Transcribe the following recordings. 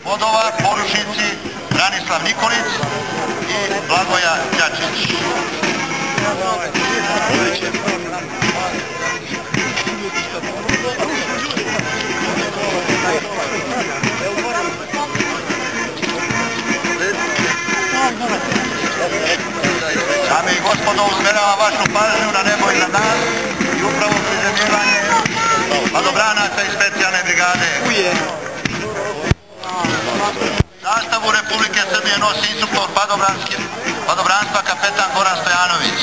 Vodova, poručnici Branislav Nikolić i Blagoja Đačić. Dame i gospodo, usmeravam vašu pažnju na nebo iznad nas i upravo prizemljivanje padobranaca iz specijalne brigade. Zastavu Republike Srbije nosi instruktor padobranstva kapetan Goran Stojanović.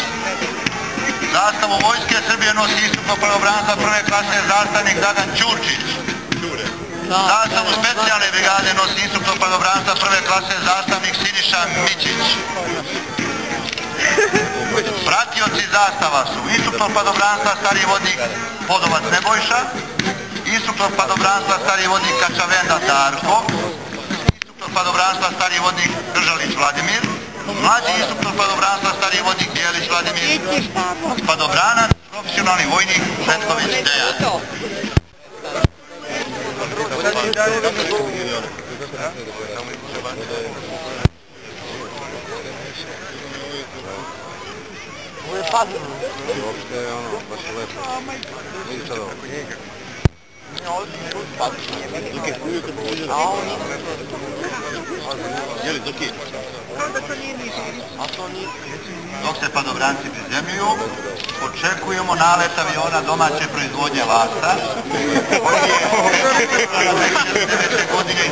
Zastavu Vojske Srbije nosi instruktor padobranstva prve klase zastavnik Dragan Ćurčić. Zastavu specijalne brigade nosi instruktor padobranstva prve klase zastavnik Siniša Mićić. Pratioci zastava su instruktor padobranstva stariji vodnik Podovac Nebojša, instruktor padobranstva stariji vodnik Kačavenda Darko, instruktor padobranstva stariji vodnik Držalić Vladimir, mlađi instruktor padobranstva stariji vodnik Dijelić Vladimir, padobranac profesionalni vojnik Petković Dejan. Ovo je padno. Uopšte je ono, baš je lepo. Vidi sad ovo. Ne, ovdje je padno. A ovo nije. Jeli, Zoki? Kao da to nije niži. A to nije. Dok se padobranci prizemljuju, očekujemo nalet aviona domaće proizvodnje Lasta, koji je 2009. godine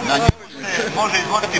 na njemu se može izvoditi